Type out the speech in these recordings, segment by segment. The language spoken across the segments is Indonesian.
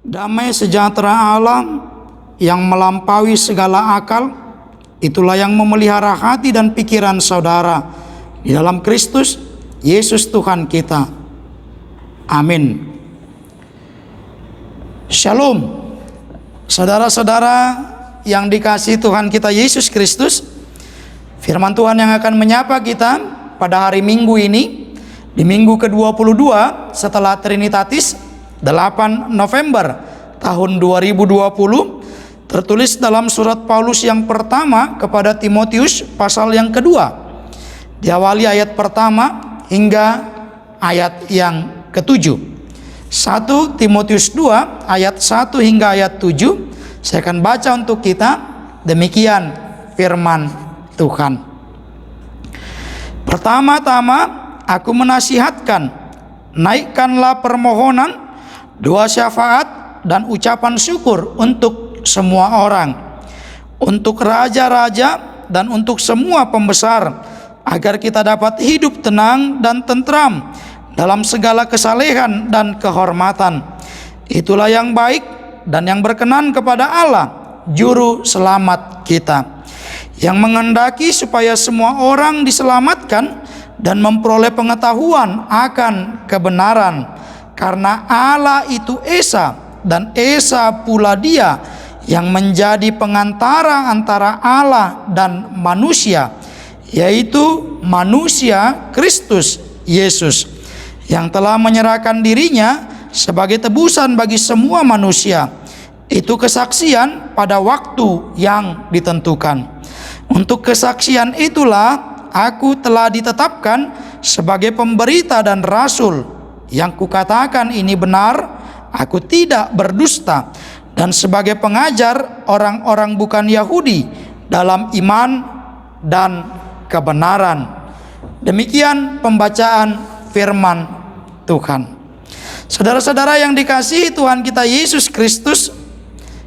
Damai sejahtera Allah yang melampaui segala akal, itulah yang memelihara hati dan pikiran saudara di dalam Kristus Yesus Tuhan kita. Amin. Shalom. Saudara-saudara yang dikasihi Tuhan kita Yesus Kristus, firman Tuhan yang akan menyapa kita pada hari Minggu ini, di minggu ke-22 setelah Trinitatis, 8 November tahun 2020, tertulis dalam surat Paulus yang pertama kepada Timotius pasal yang kedua, diawali ayat pertama hingga ayat yang ke-7. 1 Timotius 2 ayat 1 hingga ayat 7. Saya akan baca untuk kita. Demikian firman Tuhan. Pertama-tama aku menasihatkan, naikkanlah permohonan, doa syafaat dan ucapan syukur untuk semua orang, untuk raja-raja dan untuk semua pembesar, agar kita dapat hidup tenang dan tentram dalam segala kesalehan dan kehormatan. Itulah yang baik dan yang berkenan kepada Allah, Juru Selamat kita, yang menghendaki supaya semua orang diselamatkan dan memperoleh pengetahuan akan kebenaran. Karena Allah itu Esa, dan Esa pula Dia yang menjadi pengantara antara Allah dan manusia, yaitu manusia Kristus Yesus, yang telah menyerahkan dirinya sebagai tebusan bagi semua manusia. Itu kesaksian pada waktu yang ditentukan. Untuk kesaksian itulah aku telah ditetapkan sebagai pemberita dan rasul. Yang kukatakan ini benar, aku tidak berdusta, dan sebagai pengajar orang-orang bukan Yahudi dalam iman dan kebenaran. Demikian pembacaan firman Tuhan. Saudara-saudara yang dikasihi Tuhan kita Yesus Kristus,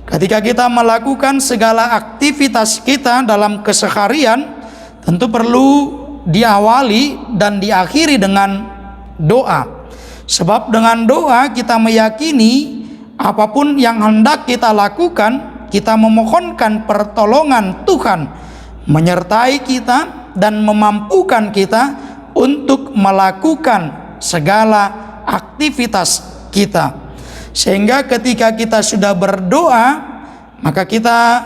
ketika kita melakukan segala aktivitas kita dalam keseharian, tentu perlu diawali dan diakhiri dengan doa. Sebab dengan doa kita meyakini apapun yang hendak kita lakukan, kita memohonkan pertolongan Tuhan menyertai kita dan memampukan kita untuk melakukan segala aktivitas kita. Sehingga ketika kita sudah berdoa, maka kita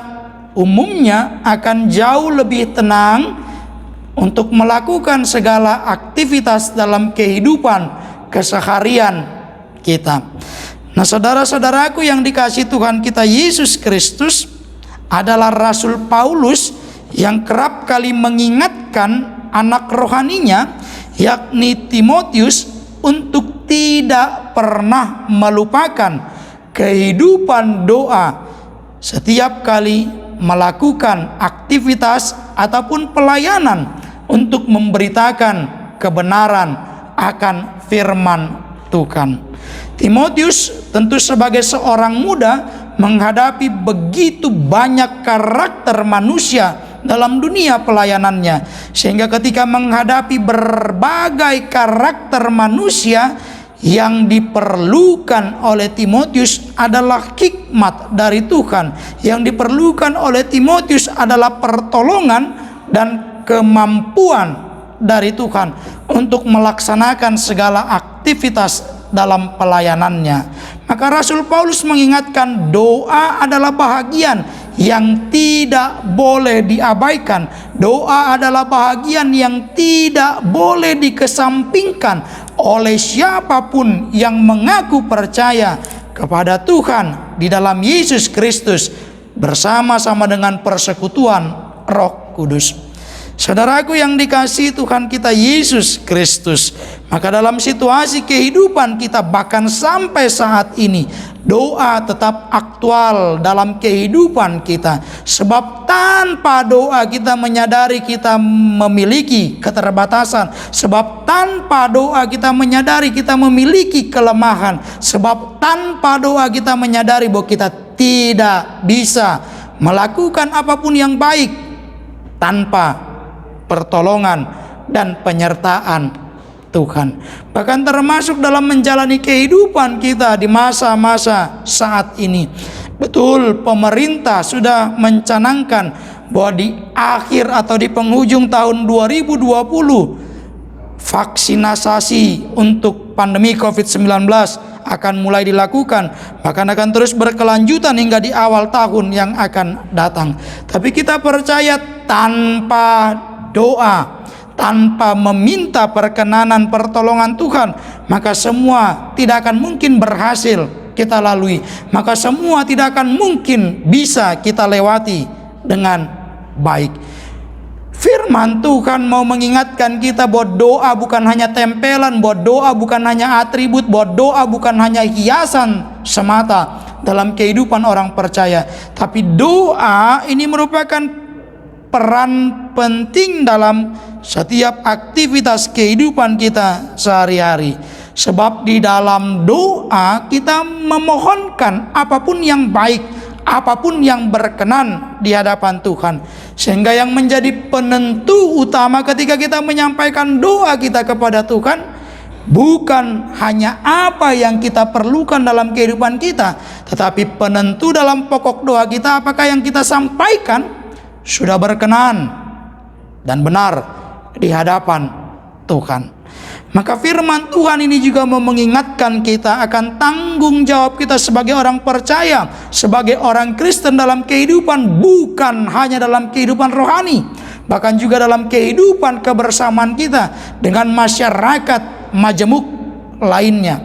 umumnya akan jauh lebih tenang untuk melakukan segala aktivitas dalam kehidupan keseharian kita. Nah, saudara-saudaraku yang dikasihi Tuhan kita Yesus Kristus, adalah Rasul Paulus yang kerap kali mengingatkan anak rohaninya, yakni Timotius, untuk tidak pernah melupakan kehidupan doa setiap kali melakukan aktivitas ataupun pelayanan untuk memberitakan kebenaran akan firman Tuhan. Timotius tentu sebagai seorang muda menghadapi begitu banyak karakter manusia dalam dunia pelayanannya, sehingga ketika menghadapi berbagai karakter manusia, yang diperlukan oleh Timotius adalah hikmat dari Tuhan. Yang diperlukan oleh Timotius adalah pertolongan dan kemampuan dari Tuhan untuk melaksanakan segala aktivitas dalam pelayanannya. Maka Rasul Paulus mengingatkan, doa adalah bahagian yang tidak boleh diabaikan. Doa adalah bahagian yang tidak boleh dikesampingkan oleh siapapun yang mengaku percaya kepada Tuhan di dalam Yesus Kristus bersama-sama dengan persekutuan Roh Kudus. Saudaraku yang dikasihi Tuhan kita Yesus Kristus, maka dalam situasi kehidupan kita bahkan sampai saat ini, doa tetap aktual dalam kehidupan kita. Sebab tanpa doa kita menyadari kita memiliki keterbatasan. Sebab tanpa doa kita menyadari kita memiliki kelemahan. Sebab tanpa doa kita menyadari bahwa kita tidak bisa melakukan apapun yang baik tanpa pertolongan dan penyertaan Tuhan. Bahkan termasuk dalam menjalani kehidupan kita di masa-masa saat ini. Betul, pemerintah sudah mencanangkan bahwa di akhir atau di penghujung tahun 2020 vaksinasi untuk pandemi COVID-19 akan mulai dilakukan, bahkan akan terus berkelanjutan hingga di awal tahun yang akan datang. Tapi kita percaya tanpa doa, tanpa meminta perkenanan pertolongan Tuhan, maka semua tidak akan mungkin berhasil kita lalui, maka semua tidak akan mungkin bisa kita lewati dengan baik. Firman Tuhan mau mengingatkan kita bahwa doa bukan hanya tempelan, bahwa doa bukan hanya atribut, bahwa doa bukan hanya hiasan semata dalam kehidupan orang percaya, tapi doa ini merupakan peran penting dalam setiap aktivitas kehidupan kita sehari-hari. Sebab di dalam doa kita memohonkan apapun yang baik, apapun yang berkenan di hadapan Tuhan. Sehingga yang menjadi penentu utama ketika kita menyampaikan doa kita kepada Tuhan, bukan hanya apa yang kita perlukan dalam kehidupan kita, tetapi penentu dalam pokok doa kita, apakah yang kita sampaikan sudah berkenan dan benar di hadapan Tuhan. Maka firman Tuhan ini juga mau mengingatkan kita akan tanggung jawab kita sebagai orang percaya, sebagai orang Kristen dalam kehidupan, bukan hanya dalam kehidupan rohani, bahkan juga dalam kehidupan kebersamaan kita dengan masyarakat majemuk lainnya.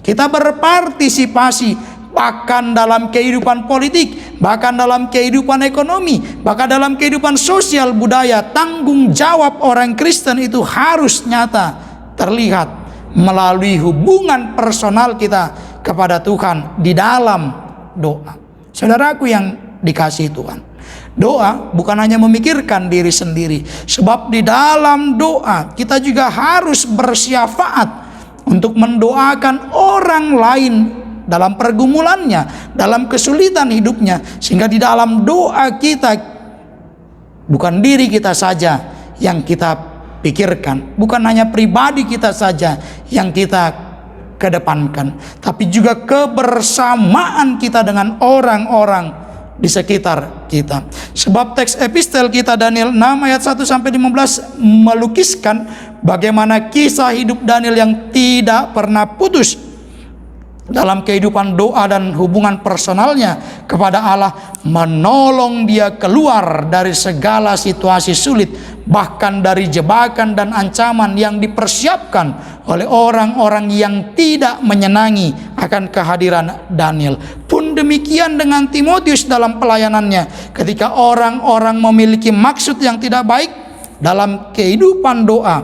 Kita berpartisipasi bahkan dalam kehidupan politik, bahkan dalam kehidupan ekonomi, bahkan dalam kehidupan sosial budaya. Tanggung jawab orang Kristen itu harus nyata terlihat melalui hubungan personal kita kepada Tuhan di dalam doa. Saudaraku yang dikasihi Tuhan, doa bukan hanya memikirkan diri sendiri, sebab di dalam doa kita juga harus bersyafaat untuk mendoakan orang lain dalam pergumulannya, dalam kesulitan hidupnya, sehingga di dalam doa kita bukan diri kita saja yang kita pikirkan, bukan hanya pribadi kita saja yang kita kedepankan, tapi juga kebersamaan kita dengan orang-orang di sekitar kita. Sebab teks epistel kita Daniel 6 ayat 1 sampai 15 melukiskan bagaimana kisah hidup Daniel yang tidak pernah putus dalam kehidupan doa dan hubungan personalnya kepada Allah, menolong dia keluar dari segala situasi sulit, bahkan dari jebakan dan ancaman yang dipersiapkan oleh orang-orang yang tidak menyenangi akan kehadiran Daniel. Pun demikian dengan Timotius dalam pelayanannya, ketika orang-orang memiliki maksud yang tidak baik dalam kehidupan doa,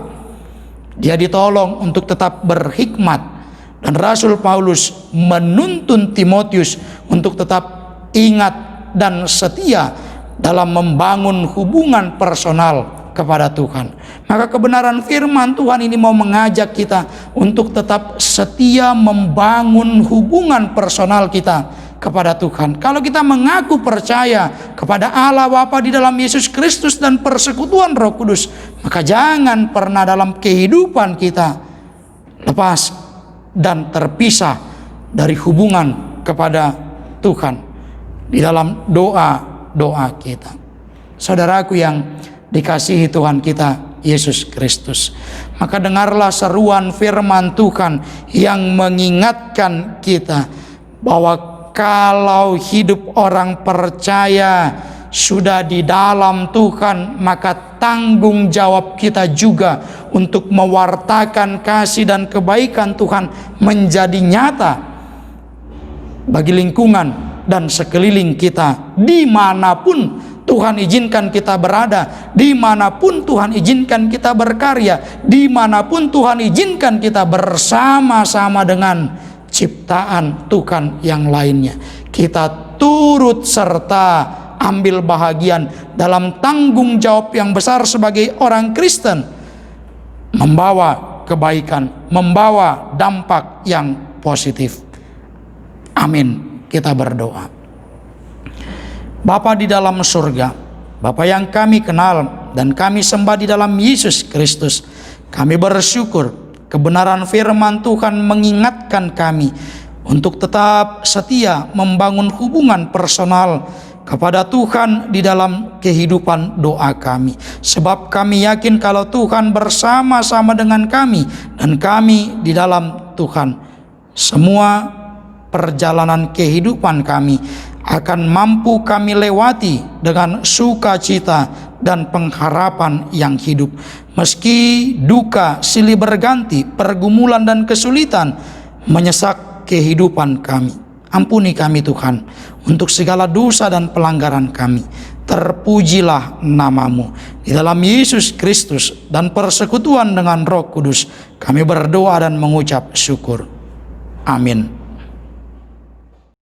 dia ditolong untuk tetap berhikmat. Dan Rasul Paulus menuntun Timotius untuk tetap ingat dan setia dalam membangun hubungan personal kepada Tuhan. Maka kebenaran firman Tuhan ini mau mengajak kita untuk tetap setia membangun hubungan personal kita kepada Tuhan. Kalau kita mengaku percaya kepada Allah Bapa di dalam Yesus Kristus dan persekutuan Roh Kudus, maka jangan pernah dalam kehidupan kita lepas dan terpisah dari hubungan kepada Tuhan di dalam doa-doa kita. Saudaraku yang dikasihi Tuhan kita Yesus Kristus, maka dengarlah seruan firman Tuhan yang mengingatkan kita bahwa kalau hidup orang percaya sudah di dalam Tuhan, maka tanggung jawab kita juga untuk mewartakan kasih dan kebaikan Tuhan menjadi nyata bagi lingkungan dan sekeliling kita, dimanapun Tuhan izinkan kita berada, dimanapun Tuhan izinkan kita berkarya, dimanapun Tuhan izinkan kita bersama-sama dengan ciptaan Tuhan yang lainnya. Kita turut serta ambil bahagian dalam tanggung jawab yang besar sebagai orang Kristen, membawa kebaikan, membawa dampak yang positif. Amin. Kita berdoa. Bapa di dalam surga, Bapa yang kami kenal dan kami sembah di dalam Yesus Kristus, kami bersyukur kebenaran firman Tuhan mengingatkan kami untuk tetap setia membangun hubungan personal kepada Tuhan di dalam kehidupan doa kami. Sebab kami yakin kalau Tuhan bersama-sama dengan kami dan kami di dalam Tuhan, semua perjalanan kehidupan kami akan mampu kami lewati dengan sukacita dan pengharapan yang hidup. Meski duka silih berganti, pergumulan dan kesulitan menyesak kehidupan kami, ampuni kami Tuhan untuk segala dosa dan pelanggaran kami. Terpujilah namamu. Di dalam Yesus Kristus dan persekutuan dengan Roh Kudus kami berdoa dan mengucap syukur. Amin.